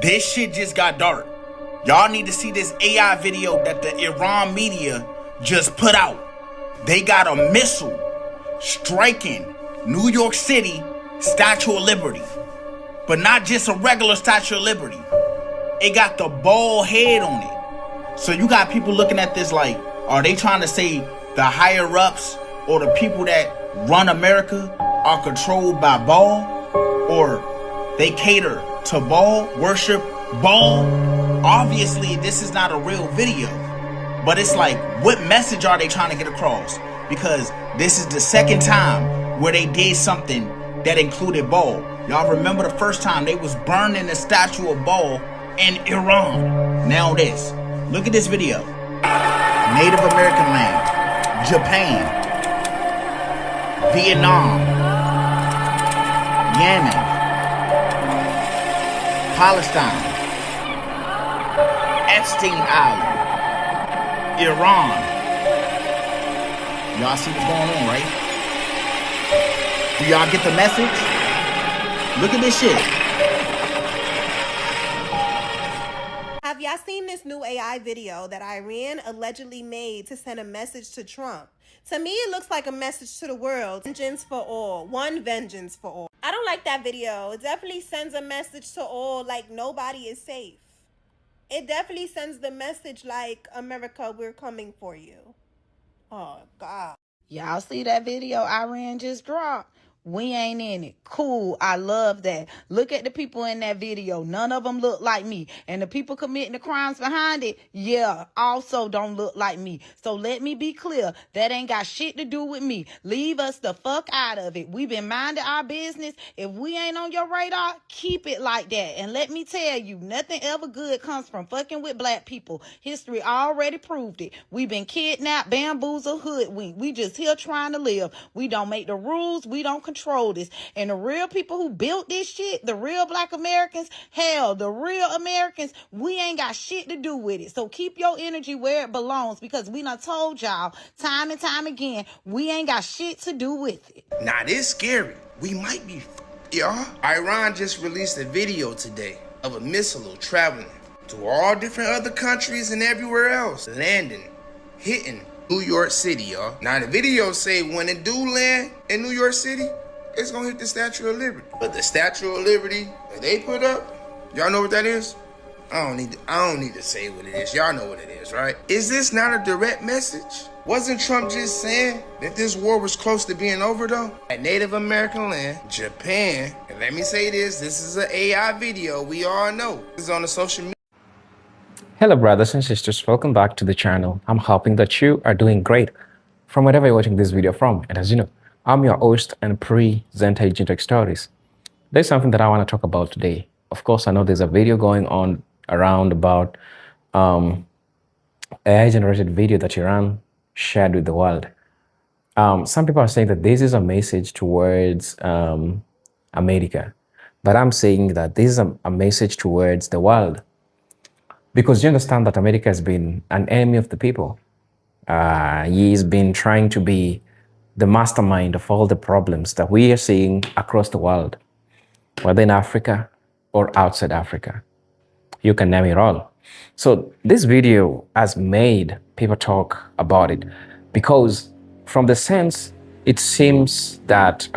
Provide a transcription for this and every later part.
This shit just got dark. Y'all need to see this AI video that the Iran media just put out. They got a missile striking New York City Statue of Liberty. But not just a regular Statue of Liberty. It got the bald head on it. So you got people looking at this like, are they trying to say the higher ups or the people that run America are controlled by Baal? Or they cater to Baal, worship Baal? Obviously, this is not a real video. But it's like, what message are they trying to get across? Because this is the second time where they did something that included Baal. Y'all remember the first time they was burning the statue of Baal in Iran. Now this. Look at this video. Native American land. Japan. Vietnam. Yemen. Palestine. Epstein Island. Iran. Y'all see what's going on, right? Do y'all get the message? Look at this shit. Have y'all seen this new AI video that Iran allegedly made to send a message to Trump? To me, it looks like a message to the world. Vengeance for all. One vengeance for all. I don't like that video. It definitely sends a message to all like nobody is safe. It definitely sends the message like, America, we're coming for you. Oh, God. Y'all see that video Iran just dropped? We ain't in it. Cool. I love that. Look at the people in that video. None of them look like me. And the people committing the crimes behind it, yeah, also don't look like me. So let me be clear. That ain't got shit to do with me. Leave us the fuck out of it. We been minding our business. If we ain't on your radar, keep it like that. And let me tell you, nothing ever good comes from fucking with black people. History already proved it. We been kidnapped, bamboozled, hoodwinked. We just here trying to live. We don't make the rules. We don't control this. And the real people who built this shit, the real black Americans, hell, the real Americans, we ain't got shit to do with it. So keep your energy where it belongs, because we done told y'all time and time again, we ain't got shit to do with it. Now this scary. We might be y'all. Iran just released a video today of a missile traveling to all different other countries and everywhere else, landing, hitting New York City, y'all. Now the video say when it do land in New York City, it's gonna hit the Statue of Liberty. But the Statue of Liberty that they put up, y'all know what that is? I don't need to say what it is. Y'all know what it is, right? Is this not a direct message? Wasn't Trump just saying that this war was close to being over though? At Native American land, Japan, and let me say this is an AI video, we all know. This is on the social media. Hello brothers and sisters, welcome back to the channel. I'm hoping that you are doing great from wherever you're watching this video from. And as you know, I'm your host and presenter Agent Tech Stories. There's something that I want to talk about today. Of course, I know there's a video going on around about AI-generated video that Iran shared with the world. Some people are saying that this is a message towards America, but I'm saying that this is a message towards the world. Because you understand that America has been an enemy of the people. He's been trying to be the mastermind of all the problems that we are seeing across the world, whether in Africa or outside Africa. You can name it all. So this video has made people talk about it because from the sense, it seems that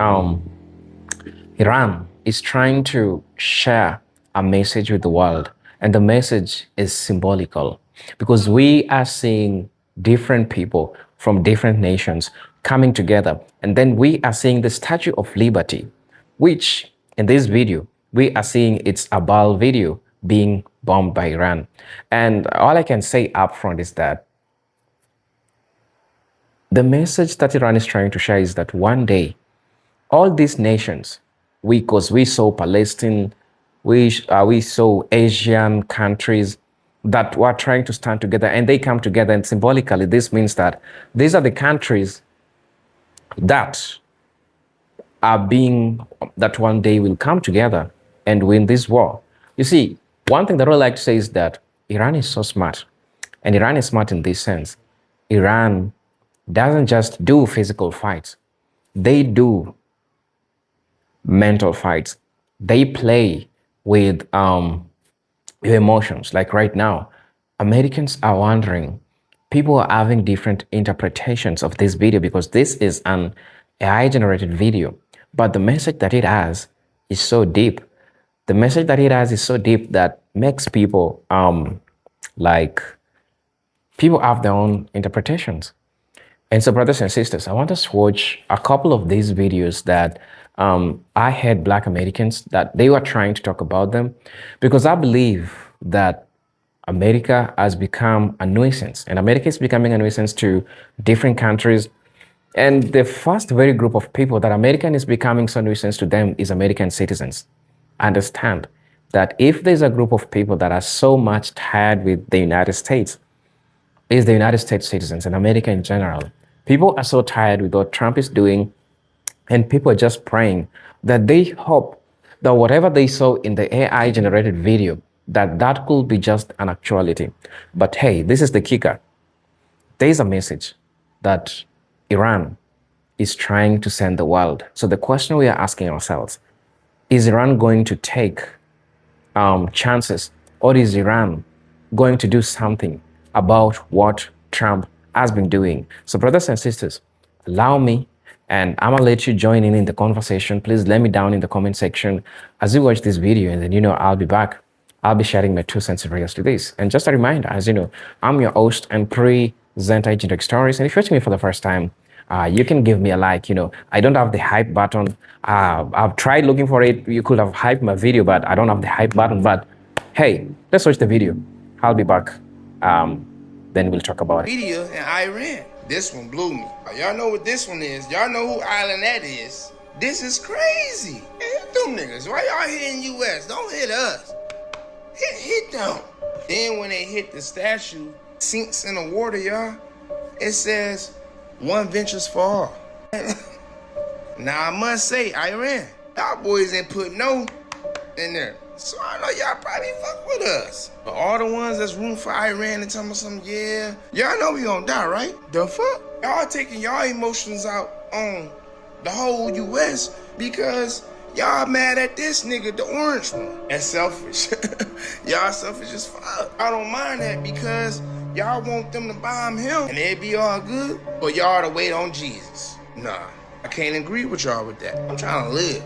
Iran is trying to share a message with the world. And the message is symbolical because we are seeing different people from different nations coming together. And then we are seeing the Statue of Liberty, which in this video, we are seeing it's a Baal video being bombed by Iran. And all I can say up front is that the message that Iran is trying to share is that one day, all these nations, because we saw Palestine, we saw Asian countries that were trying to stand together and they come together, and symbolically this means that these are the countries that one day will come together and win this war. You see, one thing that I like to say is that Iran is so smart, and Iran is smart in this sense. Iran doesn't just do physical fights, they do mental fights. They play with your emotions. Like right now, Americans are wondering, people are having different interpretations of this video because this is an AI generated video, but the message that it has is so deep. The message that it has is so deep that makes people like people have their own interpretations. And so, brothers and sisters, I want us to watch a couple of these videos that I had Black Americans that they were trying to talk about them, because I believe that America has become a nuisance, and America is becoming a nuisance to different countries. And the first very group of people that American is becoming so nuisance to them is American citizens. Understand that if there's a group of people that are so much tired with the United States, is the United States citizens and America in general. People are so tired with what Trump is doing, and people are just praying that they hope that whatever they saw in the AI generated video, that could be just an actuality. But hey, this is the kicker. There's a message that Iran is trying to send the world. So the question we are asking ourselves, is Iran going to take chances, or is Iran going to do something about what Trump has been doing? So brothers and sisters, allow me, and I'm gonna let you join in the conversation. Please let me down in the comment section as you watch this video, and then I'll be back. I'll be sharing my 2 cents in regards to this. And just a reminder, as you know, I'm your host and presenter Generic Stories. And if you're watching me for the first time, you can give me a like. I don't have the hype button. I've tried looking for it. You could have hyped my video, but I don't have the hype button. But hey, let's watch the video. I'll be back. Then we'll talk about it. Media in Iran. This one blew me. Y'all know what this one is. Y'all know who island that is. This is crazy. Man, hit them niggas. Why y'all hitting U.S.? Don't hit us. Hit them. Then when they hit the statue, sinks in the water, y'all, it says, one venture's for all. Now, I must say, Iran, y'all boys ain't put no in there. So I know y'all probably fuck with us. But all the ones that's rooting for Iran and telling me something, yeah, y'all know we gonna die, right? The fuck? Y'all taking y'all emotions out on the whole U.S. because y'all mad at this nigga, the orange one. That's selfish. Y'all selfish as fuck. I don't mind that because y'all want them to bomb him and it'd be all good, but y'all to wait on Jesus. Nah, I can't agree with y'all with that. I'm trying to live.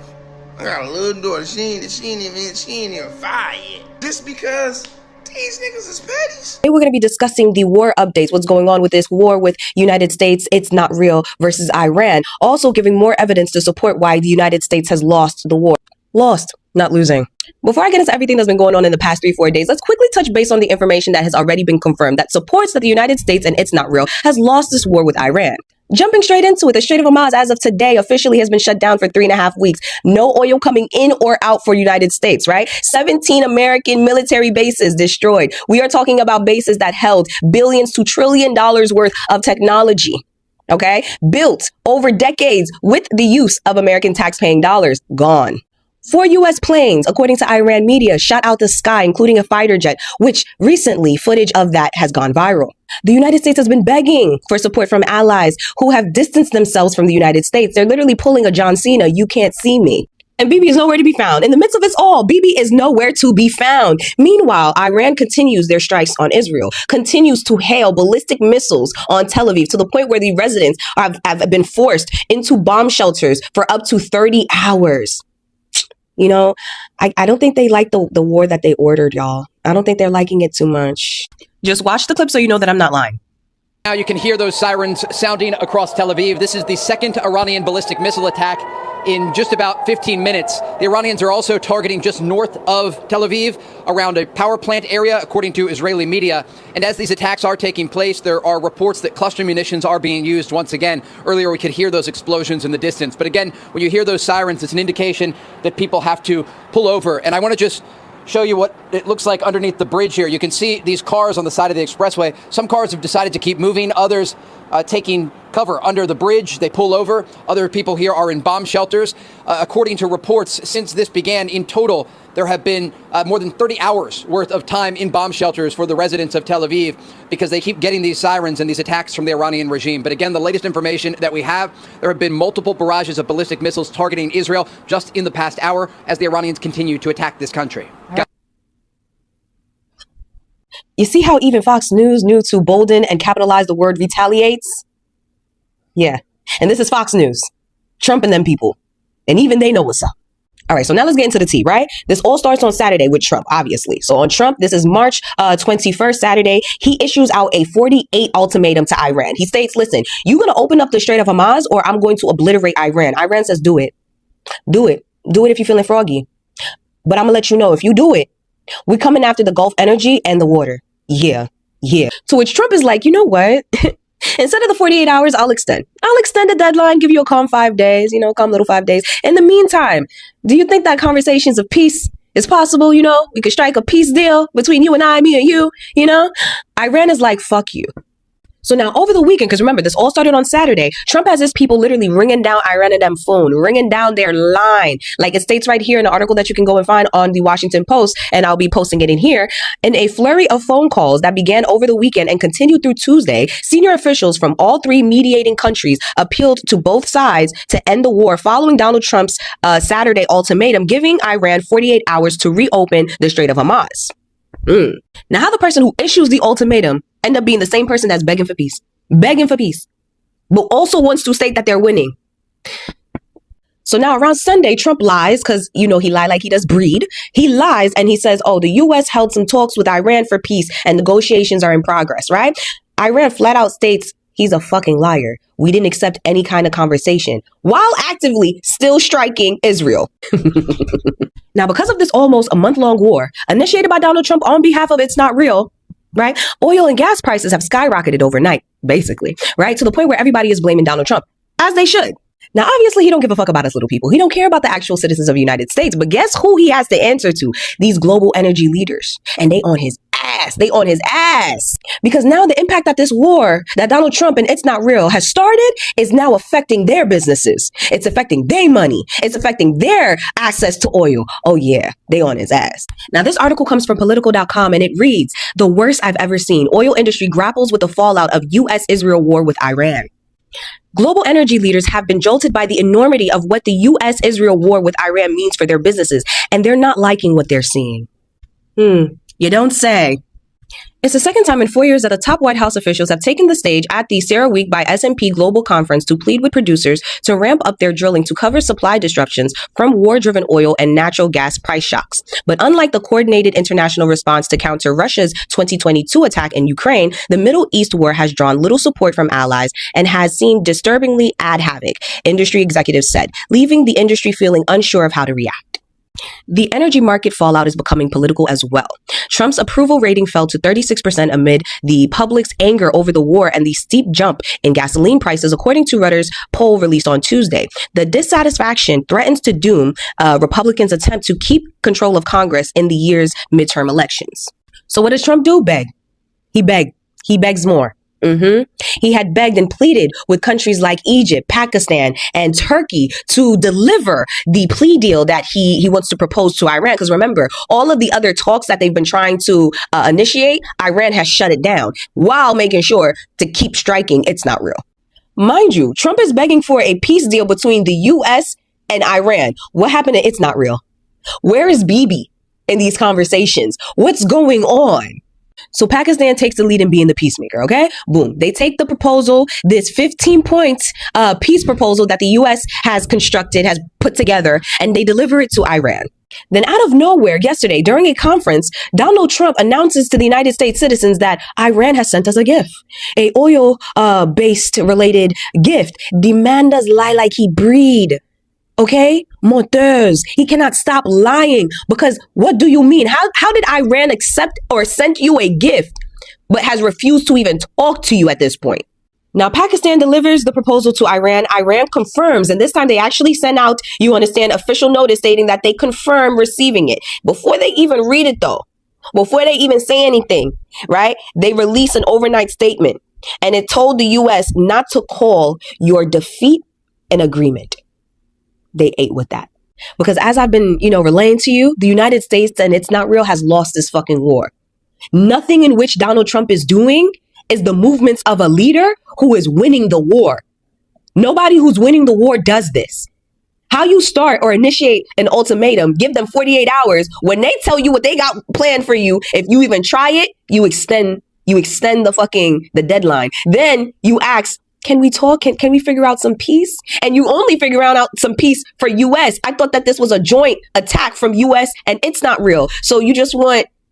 I got a little daughter, she ain't even 5 yet. Just because these niggas is petties. Today we're going to be discussing the war updates, what's going on with this war with United States, it's not real, versus Iran. Also giving more evidence to support why the United States has lost the war. Lost, not losing. Before I get into everything that's been going on in the past 3-4 days, let's quickly touch base on the information that has already been confirmed that supports that the United States, and it's not real, has lost this war with Iran. Jumping straight into it, the Strait of Hormuz as of today officially has been shut down for 3.5 weeks. No oil coming in or out for United States, right? 17 American military bases destroyed. We are talking about bases that held billions to $1 trillion worth of technology, okay? Built over decades with the use of American taxpaying dollars, gone. 4 U.S. planes, according to Iran media, shot out the sky, including a fighter jet, which recently footage of that has gone viral. The United States has been begging for support from allies who have distanced themselves from the United States. They're literally pulling a John Cena, you can't see me. And Bibi is nowhere to be found. In the midst of this all, Bibi is nowhere to be found. Meanwhile, Iran continues their strikes on Israel, continues to hail ballistic missiles on Tel Aviv to the point where the residents have been forced into bomb shelters for up to 30 hours. I don't think they like the war that they ordered, y'all. I don't think they're liking it too much. Just watch the clip so you know that I'm not lying. Now you can hear those sirens sounding across Tel Aviv. This is the second Iranian ballistic missile attack in just about 15 minutes. The Iranians are also targeting just north of Tel Aviv around a power plant area, according to Israeli media. And as these attacks are taking place, there are reports that cluster munitions are being used once again. Earlier, we could hear those explosions in the distance. But again, when you hear those sirens, it's an indication that people have to pull over. And I want to just show you what it looks like underneath the bridge here. You can see these cars on the side of the expressway. Some cars have decided to keep moving, others taking cover under the bridge. They pull over. Other people here are in bomb shelters. According to reports, since this began, in total, there have been more than 30 hours worth of time in bomb shelters for the residents of Tel Aviv because they keep getting these sirens and these attacks from the Iranian regime. But again, the latest information that we have, there have been multiple barrages of ballistic missiles targeting Israel just in the past hour as the Iranians continue to attack this country. You see how even Fox News knew to bolden and capitalize the word retaliates? Yeah. And this is Fox News. Trump and them people. And even they know what's up. All right, so now let's get into the tea, right? This all starts on Saturday with Trump, obviously. So on Trump, this is March 21st, Saturday. He issues out a 48 ultimatum to Iran. He states, listen, you're going to open up the Strait of Hormuz or I'm going to obliterate Iran. Iran says, do it. Do it. Do it if you're feeling froggy. But I'm going to let you know, if you do it, we're coming after the Gulf energy and the water. Yeah. Yeah. To which Trump is like, you know what? Instead of the 48 hours, I'll extend the deadline, give you a calm 5 days, calm little 5 days. In the meantime, do you think that conversations of peace is possible? We could strike a peace deal between you and I, me and you, Iran is like, fuck you. So now over the weekend, because remember, this all started on Saturday, Trump has his people literally ringing down Iran and them phone, ringing down their line. Like it states right here in the article that you can go and find on the Washington Post, and I'll be posting it in here. In a flurry of phone calls that began over the weekend and continued through Tuesday, senior officials from all three mediating countries appealed to both sides to end the war following Donald Trump's Saturday ultimatum, giving Iran 48 hours to reopen the Strait of Hormuz. Now, how the person who issues the ultimatum end up being the same person that's begging for peace, but also wants to state that they're winning. So now around Sunday, Trump lies because, he lied like he does breed. He lies and he says, oh, the U.S. held some talks with Iran for peace and negotiations are in progress, right? Iran flat out states he's a fucking liar. We didn't accept any kind of conversation while actively still striking Israel. Now, because of this almost a month-long war initiated by Donald Trump on behalf of It's Not Real, right? Oil and gas prices have skyrocketed overnight, basically, right? To the point where everybody is blaming Donald Trump, as they should. Now, obviously, he don't give a fuck about us little people. He don't care about the actual citizens of the United States. But guess who he has to answer to? These global energy leaders. And they on his ass. They on his ass. Because now the impact that this war that Donald Trump and It's Not Real has started is now affecting their businesses. It's affecting their money. It's affecting their access to oil. Oh, yeah, they on his ass. Now, this article comes from political.com and it reads, the worst I've ever seen. Oil industry grapples with the fallout of U.S.-Israel war with Iran. Global energy leaders have been jolted by the enormity of what the U.S.-Israel war with Iran means for their businesses, and they're not liking what they're seeing. You don't say. It's the second time in 4 years that the top White House officials have taken the stage at the CERAWeek by S&P Global Conference to plead with producers to ramp up their drilling to cover supply disruptions from war-driven oil and natural gas price shocks. But unlike the coordinated international response to counter Russia's 2022 attack in Ukraine, the Middle East war has drawn little support from allies and has seemed disturbingly ad havoc, industry executives said, leaving the industry feeling unsure of how to react. The energy market fallout is becoming political as well. Trump's approval rating fell to 36% amid the public's anger over the war and the steep jump in gasoline prices, according to Reuters' poll released on Tuesday. The dissatisfaction threatens to doom Republicans' attempt to keep control of Congress in the year's midterm elections. So what does Trump do? Beg. He begs more. He had begged and pleaded with countries like Egypt, Pakistan, and Turkey to deliver the plea deal that he wants to propose to Iran. Because remember, all of the other talks that they've been trying to initiate, Iran has shut it down while making sure to keep striking It's Not Real. Mind you, Trump is begging for a peace deal between the U.S. and Iran. What happened to It's Not Real? Where is Bibi in these conversations? What's going on? So Pakistan takes the lead in being the peacemaker, okay? Boom. They take the proposal, this 15 points peace proposal that the U.S. has constructed, has put together, and they deliver it to Iran. Then out of nowhere, yesterday, during a conference, Donald Trump announces to the United States citizens that Iran has sent us a gift, a oil-based related gift. The man does lie like he breed. Okay? Menteurs. He cannot stop lying because what do you mean? How did Iran accept or send you a gift but has refused to even talk to you at this point? Now, Pakistan delivers the proposal to Iran. Iran confirms, and this time they actually send out, you understand, official notice stating that they confirm receiving it. Before they even read it, though, before they even say anything, right, they release an overnight statement, and it told the U.S. not to call your defeat an agreement. They ate with that. Because as I've been, relaying to you, the United States and It's Not Real has lost this fucking war. Nothing in which Donald Trump is doing is the movements of a leader who is winning the war. Nobody who's winning the war does this. How you start or initiate an ultimatum, give them 48 hours. When they tell you what they got planned for you, if you even try it, you extend the deadline. Then you ask, can we talk? Can we figure out some peace? And you only figure out some peace for US. I thought that this was a joint attack from US and it's not real. So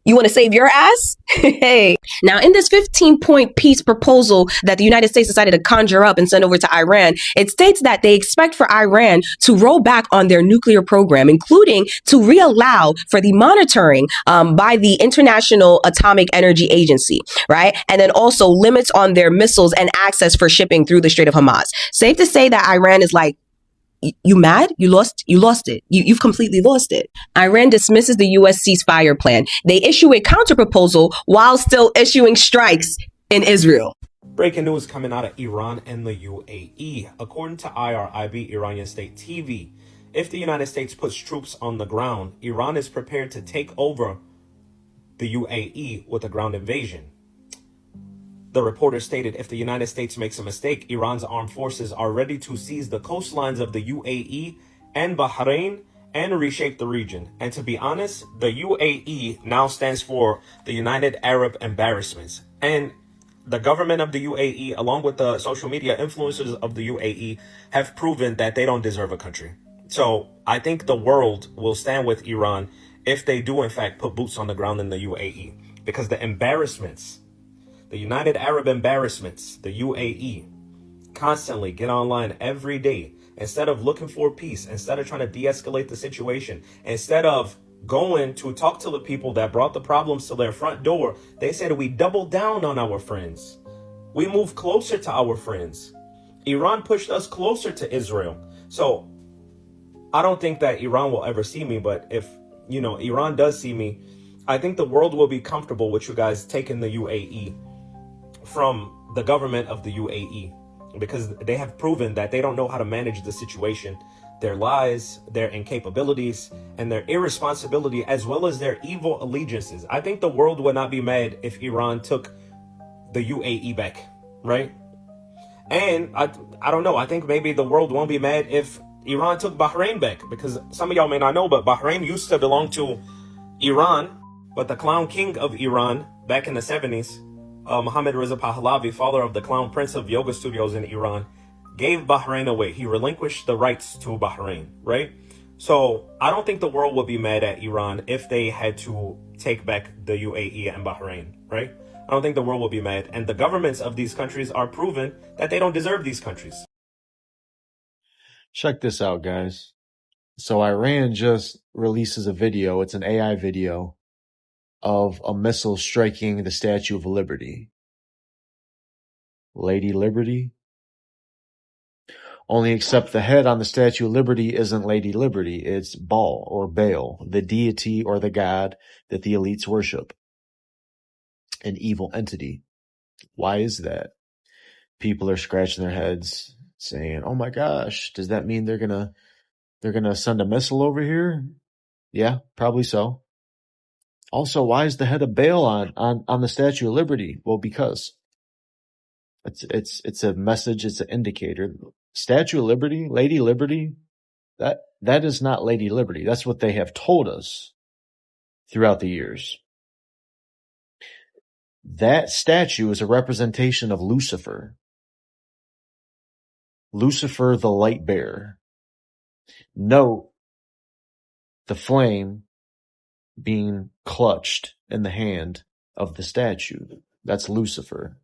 you want to save your ass? Hey. Now, in this 15-point peace proposal that the United States decided to conjure up and send over to Iran, it states that they expect for Iran to roll back on their nuclear program, including to reallow for the monitoring by the International Atomic Energy Agency, right? And then also limits on their missiles and access for shipping through the Strait of Hormuz. Safe to say that Iran is like, you mad? You lost it. You've completely lost it. Iran dismisses the U.S. ceasefire plan. They issue a counterproposal while still issuing strikes in Israel. Breaking news coming out of Iran and the UAE. According to IRIB, Iranian state TV, if the United States puts troops on the ground, Iran is prepared to take over the UAE with a ground invasion. The reporter stated, if the United States makes a mistake, Iran's armed forces are ready to seize the coastlines of the UAE and Bahrain and reshape the region. And to be honest, the UAE now stands for the United Arab Embarrassments. And the government of the UAE, along with the social media influencers of the UAE, have proven that they don't deserve a country. So I think the world will stand with Iran if they do, in fact, put boots on the ground in the UAE. Because the embarrassments, the United Arab Embarrassments, the UAE, constantly get online every day. Instead of looking for peace, instead of trying to de-escalate the situation, instead of going to talk to the people that brought the problems to their front door, they said we double down on our friends. We move closer to our friends. Iran pushed us closer to Israel. So I don't think that Iran will ever see me, but if, Iran does see me, I think the world will be comfortable with you guys taking the UAE from the government of the UAE, because they have proven that they don't know how to manage the situation. Their lies, their incapabilities, and their irresponsibility, as well as their evil allegiances. I think the world would not be mad if Iran took the UAE back, right? And I don't know, I think maybe the world won't be mad if Iran took Bahrain back, because some of y'all may not know, but Bahrain used to belong to Iran, but the clown king of Iran back in the 70s, Mohammed Reza Pahlavi, father of the clown prince of yoga studios in Iran, gave Bahrain away. He relinquished the rights to Bahrain, right? So I don't think the world would be mad at Iran if they had to take back the UAE and Bahrain, right? I don't think the world will be mad. And the governments of these countries are proven that they don't deserve these countries. Check this out, guys. So Iran just releases a video. It's an AI video of a missile striking the Statue of Liberty. Lady Liberty? Only except the head on the Statue of Liberty isn't Lady Liberty. It's Baal or Baal, the deity or the god that the elites worship. An evil entity. Why is that? People are scratching their heads saying, oh my gosh, does that mean they're gonna send a missile over here? Yeah, probably so. Also, why is the head of Baal on the Statue of Liberty? Well, because it's a message, it's an indicator. Statue of Liberty, Lady Liberty, that is not Lady Liberty. That's what they have told us throughout the years. That statue is a representation of Lucifer. Lucifer, the light bearer. Note the flame being clutched in the hand of the statue. That's Lucifer.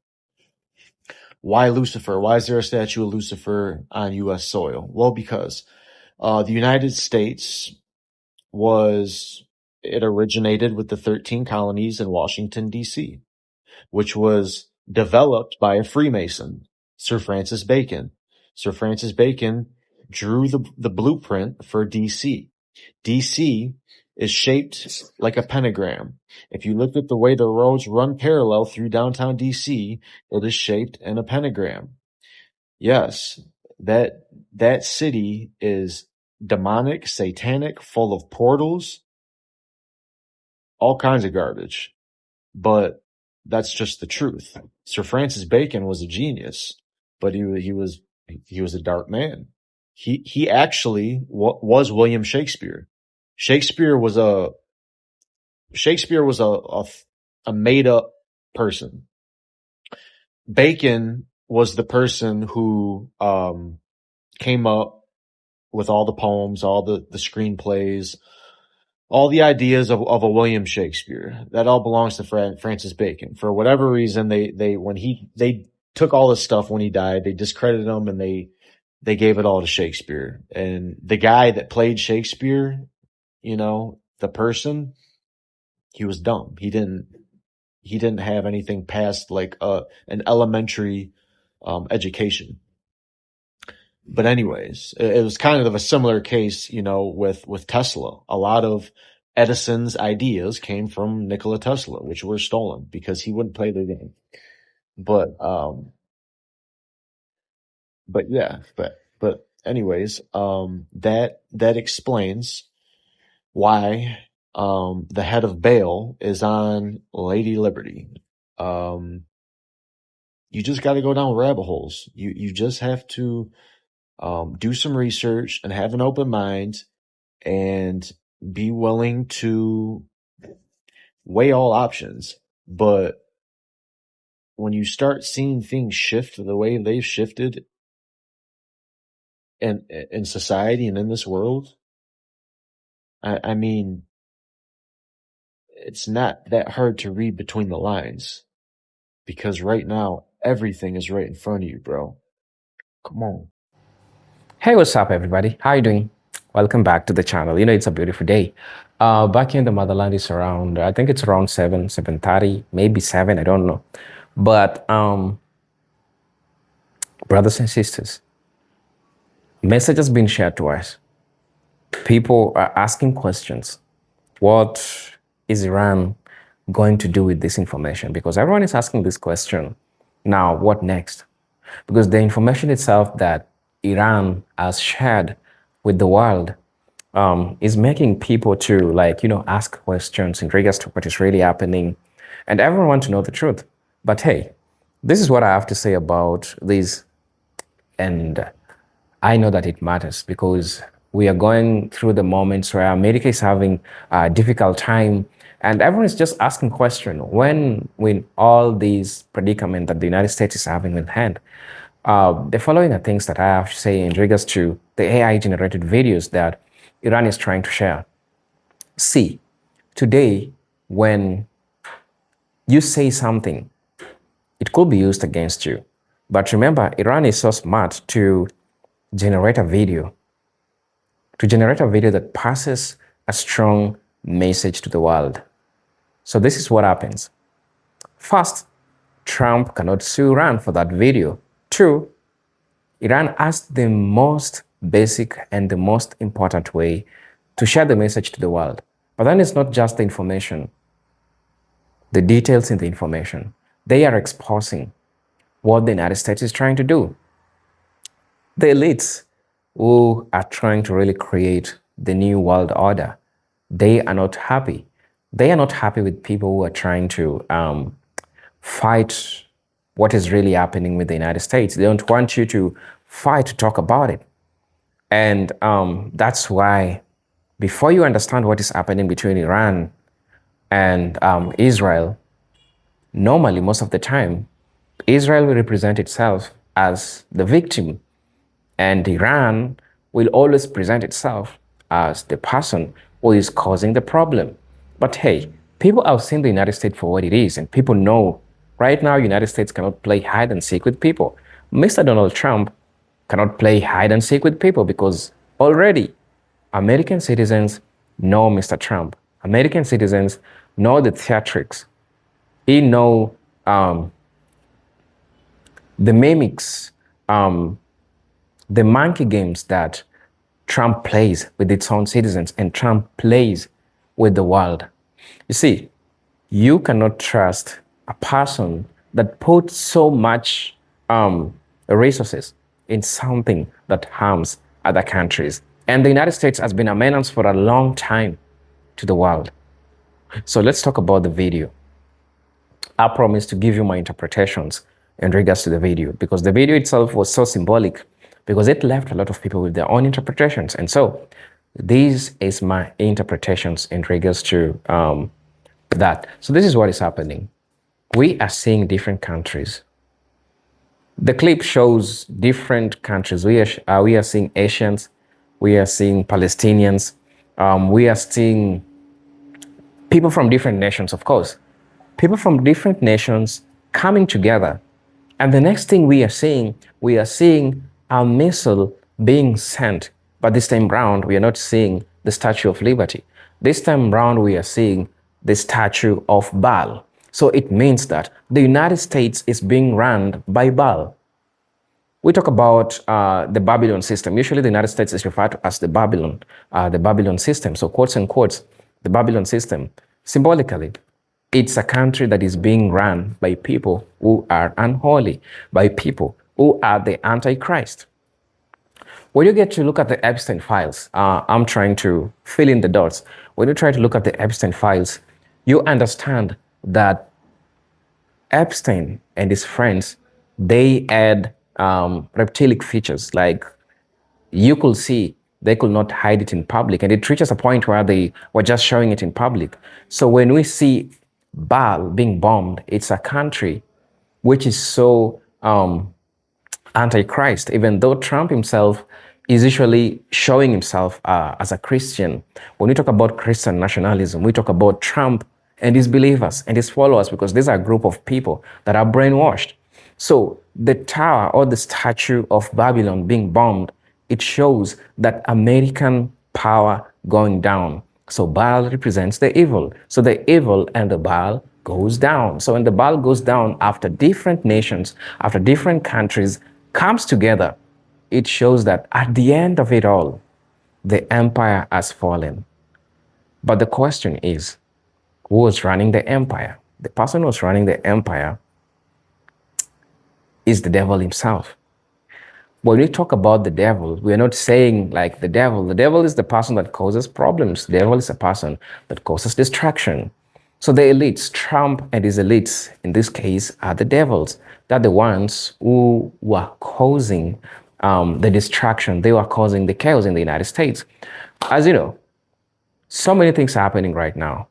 Why Lucifer? Why is there a statue of Lucifer on U.S. soil? Well, because the United States it originated with the 13 colonies in Washington, D.C., which was developed by a Freemason, Sir Francis Bacon. Sir Francis Bacon drew the blueprint for D.C. D.C. is shaped like a pentagram. If you look at the way the roads run parallel through downtown D.C., it is shaped in a pentagram. Yes, that city is demonic, satanic, full of portals, all kinds of garbage. But that's just the truth. Sir Francis Bacon was a genius, but he was a dark man. He actually was William Shakespeare. Shakespeare was a made up person. Bacon was the person who came up with all the poems, all the screenplays, all the ideas of a William Shakespeare. That all belongs to Francis Bacon. For whatever reason, they took all this stuff when he died, they discredited him and they gave it all to Shakespeare. And the guy that played Shakespeare, the person, he was dumb. He didn't have anything past like an elementary education. But anyways, it was kind of a similar case, with Tesla. A lot of Edison's ideas came from Nikola Tesla, which were stolen because he wouldn't play the game. But anyways, that explains why the head of Baal is on Lady Liberty. You just got to go down rabbit holes. You just have to do some research and have an open mind and be willing to weigh all options. But when you start seeing things shift the way they've shifted in society and in this world, I mean, it's not that hard to read between the lines, because right now everything is right in front of you, bro. Come on. Hey, what's up, everybody? How you doing? Welcome back to the channel. It's a beautiful day. Back in the motherland is around, I think it's around 7:30, maybe 7, I don't know. But brothers and sisters, message has been shared to us. People are asking questions. What is Iran going to do with this information? Because everyone is asking this question. Now, what next? Because the information itself that Iran has shared with the world is making people to ask questions in regards to what is really happening, and everyone wants to know the truth. But hey, this is what I have to say about this, and I know that it matters because we are going through the moments where America is having a difficult time, and everyone is just asking questions when all these predicament that the United States is having in hand. The following are things that I have to say in regards to the AI-generated videos that Iran is trying to share. See, today, when you say something, it could be used against you. But remember, Iran is so smart to generate a video that passes a strong message to the world. So this is what happens. First, Trump cannot sue Iran for that video. Two, Iran has the most basic and the most important way to share the message to the world. But then it's not just the information, the details in the information. They are exposing what the United States is trying to do. The elites who are trying to really create the new world order, they are not happy. They are not happy with people who are trying to fight what is really happening with the United States. They don't want you to fight to talk about it. And that's why, before you understand what is happening between Iran and Israel, normally, most of the time, Israel will represent itself as the victim, and Iran will always present itself as the person who is causing the problem. But hey, people have seen the United States for what it is, and people know right now United States cannot play hide and seek with people. Mr. Donald Trump cannot play hide and seek with people because already American citizens know Mr. Trump. American citizens know the theatrics. They know the mimics, the monkey games that Trump plays with its own citizens and Trump plays with the world. You see, you cannot trust a person that puts so much resources in something that harms other countries. And the United States has been a menace for a long time to the world. So let's talk about the video. I promise to give you my interpretations in regards to the video, because the video itself was so symbolic because it left a lot of people with their own interpretations. And so this is my interpretations in regards to that. So this is what is happening. We are seeing different countries. The clip shows different countries. We are seeing Asians, we are seeing Palestinians, we are seeing people from different nations, of course. People from different nations coming together. And the next thing we are seeing a missile being sent. But this time round, we are not seeing the Statue of Liberty. This time round, we are seeing the statue of Baal. So it means that the United States is being run by Baal. We talk about the Babylon system. Usually the United States is referred to as the Babylon system. So quotes and quotes, the Babylon system. Symbolically, it's a country that is being run by people who are unholy, by people who are the Antichrist. When you get to look at the Epstein files, I'm trying to fill in the dots. When you try to look at the Epstein files, you understand that Epstein and his friends, they had reptilic features. Like you could see, they could not hide it in public. And it reaches a point where they were just showing it in public. So when we see Baal being bombed, it's a country which is so anti-Christ, even though Trump himself is usually showing himself as a Christian. When we talk about Christian nationalism, we talk about Trump and his believers and his followers, because these are a group of people that are brainwashed. So the tower or the statue of Babylon being bombed, it shows that American power going down. So Baal represents the evil. So the evil and the Baal goes down. So when the Baal goes down, after different nations, after different countries comes together, it shows that at the end of it all, the empire has fallen. But the question is, who was running the empire? The person who was running the empire is the devil himself. When we talk about the devil, we are not saying like the devil. The devil is the person that causes problems. The devil is a person that causes distraction. So the elites, Trump and his elites, in this case, are the devils. They're the ones who were causing the distraction. They were causing the chaos in the United States. As you know, so many things are happening right now.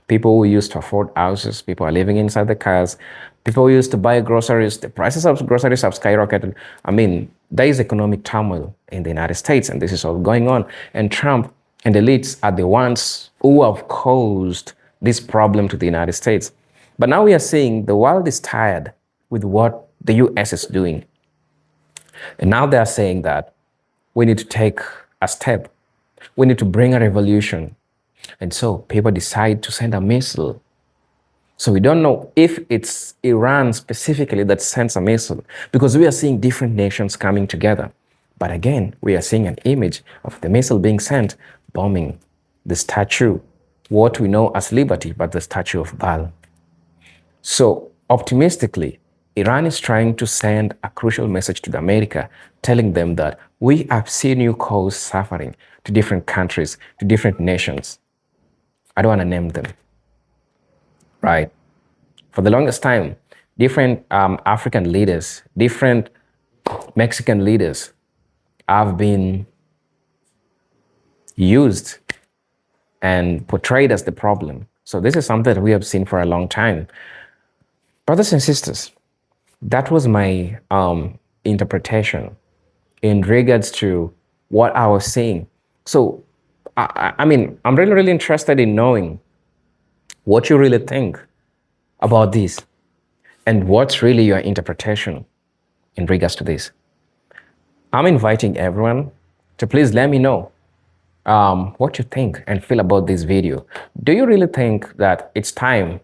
People who used to afford houses, people are living inside the cars. People who used to buy groceries, the prices of groceries have skyrocketed. I mean, there is economic turmoil in the United States, and this is all going on. And Trump and the elites are the ones who have caused this problem to the United States. But now we are seeing the world is tired with what the US is doing. And now they are saying that we need to take a step. We need to bring a revolution. And so people decide to send a missile. So we don't know if it's Iran specifically that sends a missile, because we are seeing different nations coming together. But again, we are seeing an image of the missile being sent, bombing the statue, what we know as liberty, but the statue of Baal. So optimistically, Iran is trying to send a crucial message to America, telling them that we have seen you cause suffering to different countries, to different nations. I don't want to name them, right? For the longest time, different African leaders, different Mexican leaders have been used and portrayed as the problem. So this is something that we have seen for a long time. Brothers and sisters, that was my interpretation in regards to what I was saying. So, I mean, I'm really, really interested in knowing what you really think about this and what's really your interpretation in regards to this. I'm inviting everyone to please let me know what you think and feel about this video. Do you really think that it's time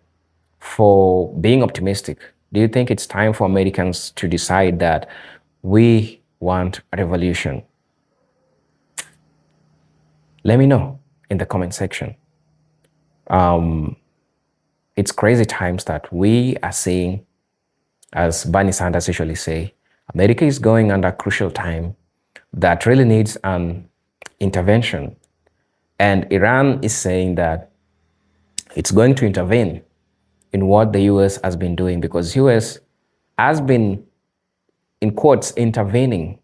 for being optimistic? Do you think it's time for Americans to decide that we want a revolution? Let me know in the comment section. It's crazy times that we are seeing, as Bernie Sanders usually say, America is going under a crucial time that really needs an intervention. And Iran is saying that it's going to intervene in what the US has been doing, because US has been, in quotes, intervening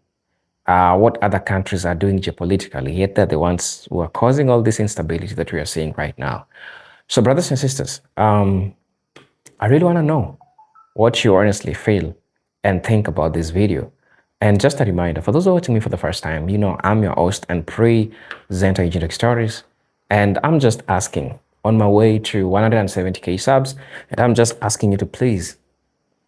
what other countries are doing geopolitically, yet they're the ones who are causing all this instability that we are seeing right now. So brothers and sisters, I really want to know what you honestly feel and think about this video. And just a reminder, for those who are watching me for the first time, you know, I'm your host and presenter Agent Stories. And I'm just asking, on my way to 170K subs, and I'm just asking you to please,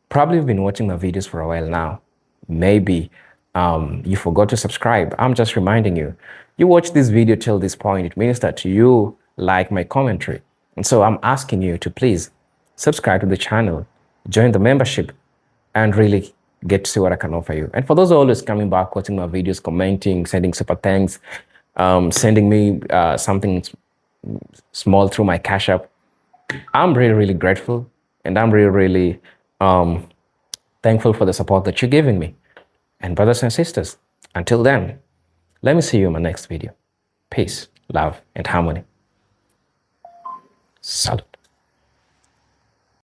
probably you've been watching my videos for a while now. Maybe you forgot to subscribe. I'm just reminding you, you watch this video till this point, it means that you like my commentary. And so I'm asking you to please subscribe to the channel, join the membership, and really get to see what I can offer you. And for those who are always coming back, watching my videos, commenting, sending super thanks, sending me something small through my Cash App, I'm really, really grateful. And I'm really, really thankful for the support that you're giving me. And brothers and sisters, until then, let me see you in my next video. Peace, love, and harmony. Salut.